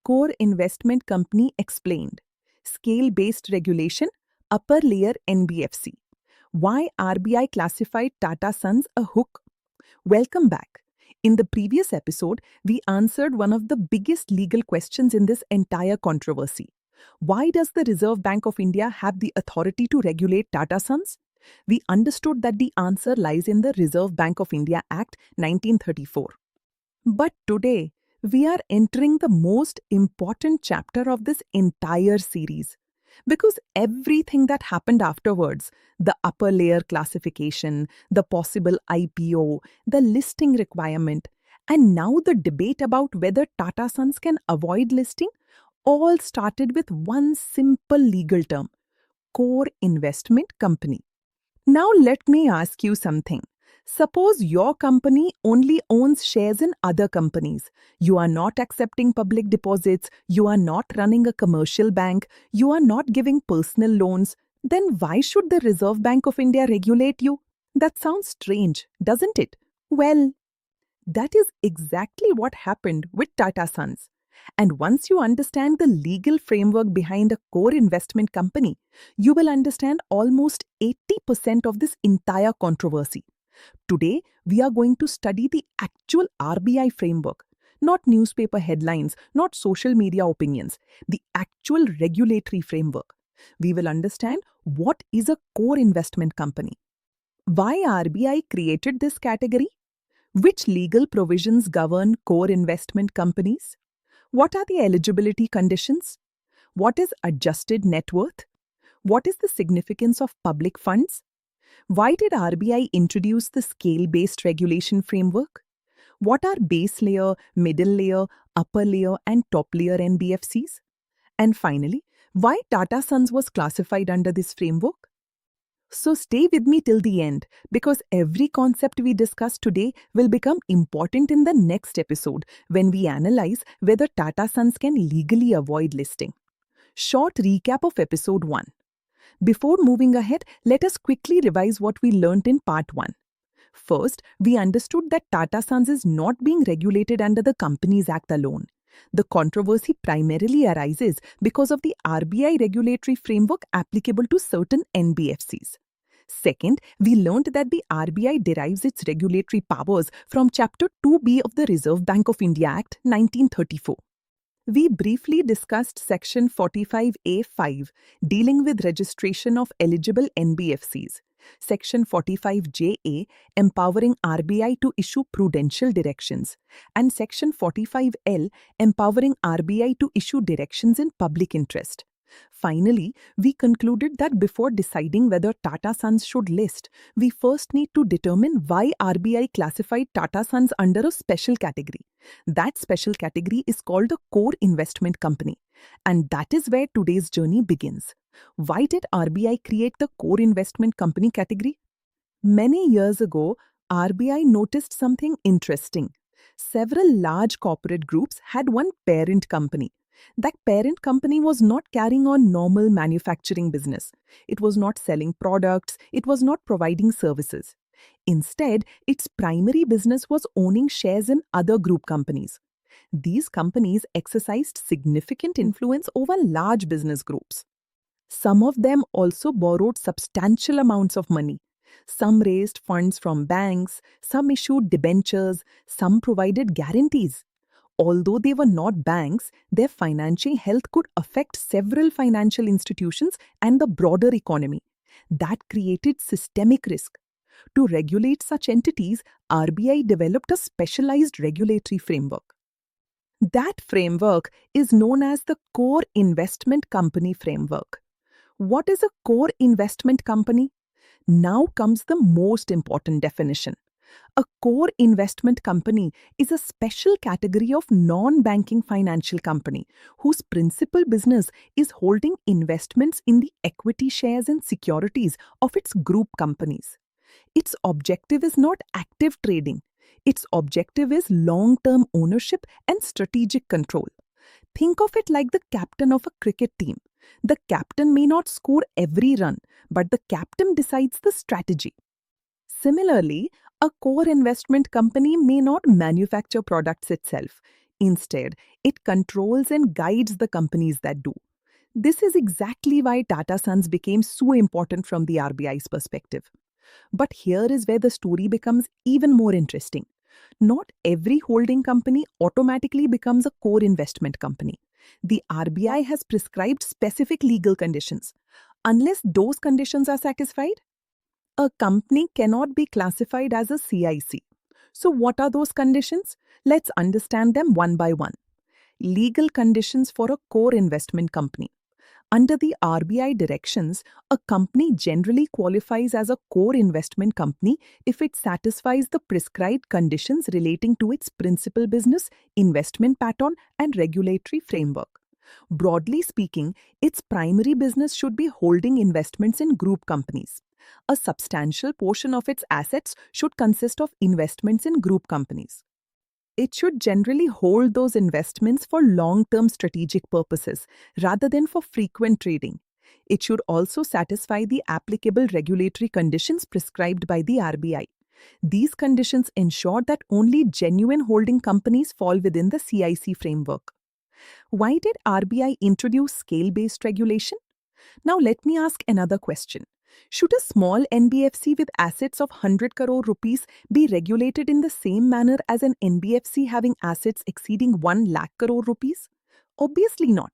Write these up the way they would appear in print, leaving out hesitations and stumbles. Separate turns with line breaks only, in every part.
Core Investment Company explained. Scale-based regulation, upper layer NBFC. Why RBI classified Tata Sons a hook? Welcome back. In the previous episode, we answered one of the biggest legal questions in this entire controversy. Why does the Reserve Bank of India have the authority to regulate Tata Sons? We understood that the answer lies in the Reserve Bank of India Act 1934. But today, we are entering the most important chapter of this entire series. Because everything that happened afterwards, the upper layer classification, the possible IPO, the listing requirement, and now the debate about whether Tata Sons can avoid listing, all started with one simple legal term: Core Investment Company. Now let me ask you something. Suppose your company only owns shares in other companies. You are not accepting public deposits, you are not running a commercial bank, you are not giving personal loans. Then why should the Reserve Bank of India regulate you? That sounds strange, doesn't it? Well, that is exactly what happened with Tata Sons. And once you understand the legal framework behind a core investment company, you will understand almost 80% of this entire controversy. Today, we are going to study the actual RBI framework, not newspaper headlines, not social media opinions, the actual regulatory framework. We will understand what is a core investment company, why RBI created this category, which legal provisions govern core investment companies, what are the eligibility conditions, what is adjusted net worth, what is the significance of public funds, why did RBI introduce the scale-based regulation framework? What are base layer, middle layer, upper layer and top layer NBFCs? And finally, why Tata Sons was classified under this framework? So stay with me till the end, because every concept we discuss today will become important in the next episode when we analyze whether Tata Sons can legally avoid listing. Short recap of episode 1. Before moving ahead, let us quickly revise what we learnt in part 1. First, we understood that Tata Sons is not being regulated under the Companies Act alone. The controversy primarily arises because of the RBI regulatory framework applicable to certain NBFCs. Second, we learnt that the RBI derives its regulatory powers from Chapter 2B of the Reserve Bank of India Act 1934. We briefly discussed Section 45A(5) dealing with registration of eligible NBFCs, Section 45JA empowering RBI to issue prudential directions, and Section 45L empowering RBI to issue directions in public interest. Finally, we concluded that before deciding whether Tata Sons should list, we first need to determine why RBI classified Tata Sons under a special category. That special category is called a core investment company. And that is where today's journey begins. Why did RBI create the core investment company category? Many years ago, RBI noticed something interesting. Several large corporate groups had one parent company. That parent company was not carrying on normal manufacturing business. It was not selling products. It was not providing services. Instead, its primary business was owning shares in other group companies. These companies exercised significant influence over large business groups. Some of them also borrowed substantial amounts of money. Some raised funds from banks, some issued debentures, some provided guarantees. Although they were not banks, their financial health could affect several financial institutions and the broader economy. That created systemic risk. To regulate such entities, RBI developed a specialized regulatory framework. That framework is known as the Core Investment Company Framework. What is a core investment company? Now comes the most important definition. A core investment company is a special category of non-banking financial company whose principal business is holding investments in the equity shares and securities of its group companies. Its objective is not active trading. Its objective is long-term ownership and strategic control. Think of it like the captain of a cricket team. The captain may not score every run, but the captain decides the strategy. Similarly, a core investment company may not manufacture products itself. Instead, it controls and guides the companies that do. This is exactly why Tata Sons became so important from the RBI's perspective. But here is where the story becomes even more interesting. Not every holding company automatically becomes a core investment company. The RBI has prescribed specific legal conditions. Unless those conditions are satisfied, a company cannot be classified as a CIC. So, what are those conditions? Let's understand them one by one. Legal conditions for a core investment company. Under the RBI directions, a company generally qualifies as a core investment company if it satisfies the prescribed conditions relating to its principal business, investment pattern, and regulatory framework. Broadly speaking, its primary business should be holding investments in group companies. A substantial portion of its assets should consist of investments in group companies. It should generally hold those investments for long-term strategic purposes rather than for frequent trading. It should also satisfy the applicable regulatory conditions prescribed by the RBI. These conditions ensure that only genuine holding companies fall within the CIC framework. Why did RBI introduce scale-based regulation? Now let me ask another question. Should a small NBFC with assets of 100 crore rupees be regulated in the same manner as an NBFC having assets exceeding 1 lakh crore rupees? Obviously not.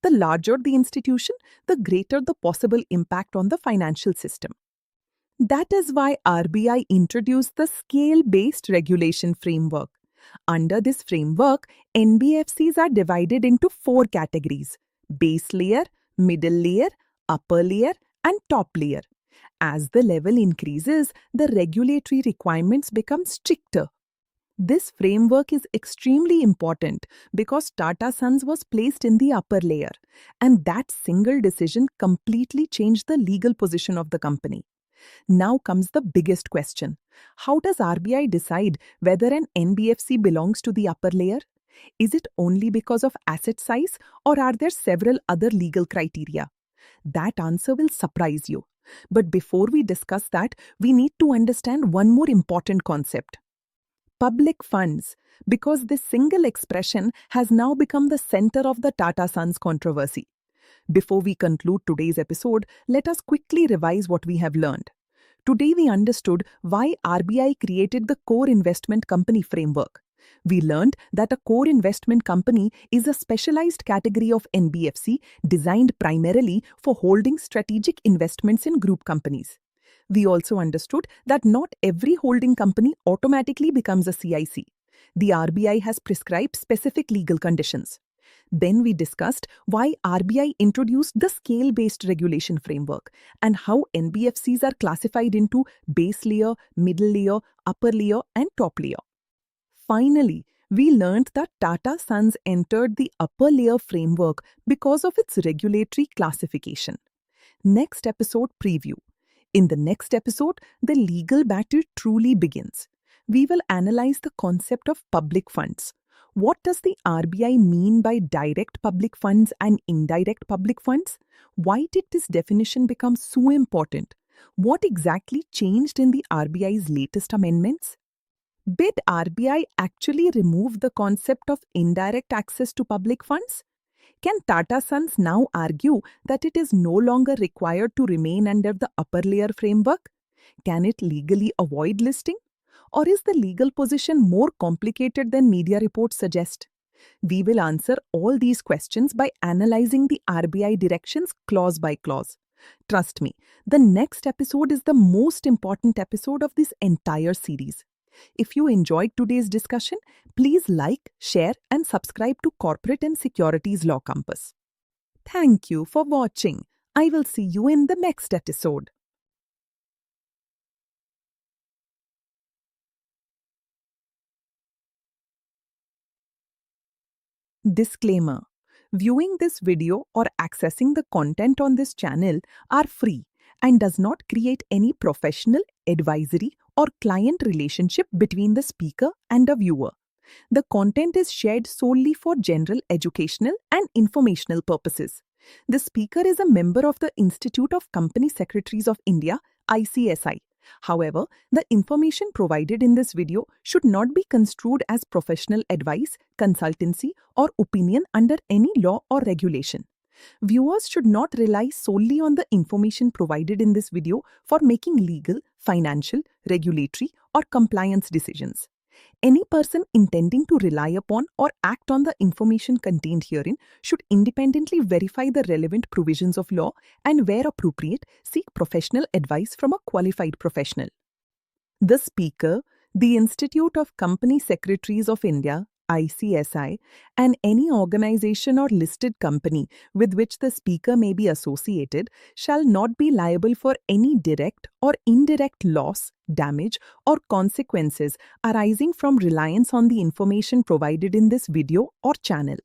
The larger the institution, the greater the possible impact on the financial system. That is why RBI introduced the scale-based regulation framework. Under this framework, NBFCs are divided into 4 categories: base layer, middle layer, upper layer, and top layer. As the level increases, the regulatory requirements become stricter. This framework is extremely important because Tata Sons was placed in the upper layer, and that single decision completely changed the legal position of the company. Now comes the biggest question. How does RBI decide whether an NBFC belongs to the upper layer? Is it only because of asset size, or are there several other legal criteria? That answer will surprise you. But before we discuss that, we need to understand one more important concept. Public funds, because this single expression has now become the center of the Tata Sons controversy. Before we conclude today's episode, let us quickly revise what we have learned. Today we understood why RBI created the Core Investment Company framework. We learned that a core investment company is a specialized category of NBFC designed primarily for holding strategic investments in group companies. We also understood that not every holding company automatically becomes a CIC. The RBI has prescribed specific legal conditions. Then we discussed why RBI introduced the scale-based regulation framework and how NBFCs are classified into base layer, middle layer, upper layer, and top layer. Finally, we learned that Tata Sons entered the upper layer framework because of its regulatory classification. Next episode preview. In the next episode, the legal battle truly begins. We will analyze the concept of public funds. What does the RBI mean by direct public funds and indirect public funds? Why did this definition become so important? What exactly changed in the RBI's latest amendments? Did RBI actually remove the concept of indirect access to public funds? Can Tata Sons now argue that it is no longer required to remain under the upper layer framework? Can it legally avoid listing? Or is the legal position more complicated than media reports suggest? We will answer all these questions by analyzing the RBI directions clause by clause. Trust me, the next episode is the most important episode of this entire series. If you enjoyed today's discussion, please like, share, and subscribe to Corporate and Securities Law Compass. Thank you for watching. I will see you in the next episode. Disclaimer: viewing this video or accessing the content on this channel are free and does not create any professional, advisory, or client relationship between the speaker and the viewer. The content is shared solely for general educational and informational purposes. The speaker is a member of the Institute of Company Secretaries of India, ICSI, However, the information provided in this video should not be construed as professional advice, consultancy, or opinion under any law or regulation. Viewers should not rely solely on the information provided in this video for making legal, financial, regulatory, or compliance decisions. Any person intending to rely upon or act on the information contained herein should independently verify the relevant provisions of law and, where appropriate, seek professional advice from a qualified professional. The speaker, the Institute of Company Secretaries of India, ICSI, and any organization or listed company with which the speaker may be associated shall not be liable for any direct or indirect loss, damage, or consequences arising from reliance on the information provided in this video or channel.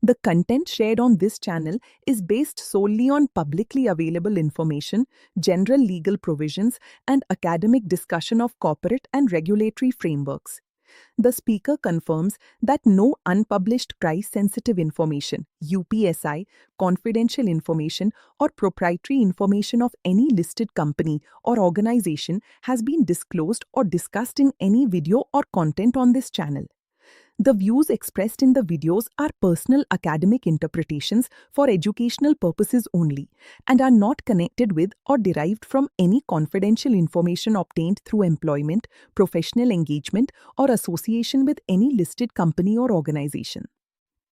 The content shared on this channel is based solely on publicly available information, general legal provisions, and academic discussion of corporate and regulatory frameworks. The speaker confirms that no unpublished price-sensitive information, UPSI, confidential information, or proprietary information of any listed company or organization has been disclosed or discussed in any video or content on this channel. The views expressed in the videos are personal academic interpretations for educational purposes only and are not connected with or derived from any confidential information obtained through employment, professional engagement, or association with any listed company or organization.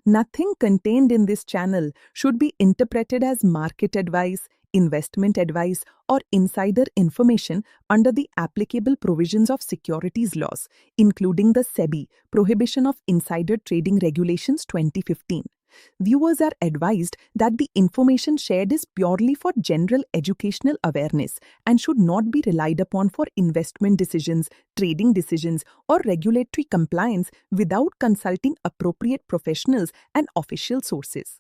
Nothing contained in this channel should be interpreted as market advice, investment advice, or insider information under the applicable provisions of securities laws, including the SEBI Prohibition of Insider Trading Regulations 2015. Viewers are advised that the information shared is purely for general educational awareness and should not be relied upon for investment decisions, trading decisions, or regulatory compliance without consulting appropriate professionals and official sources.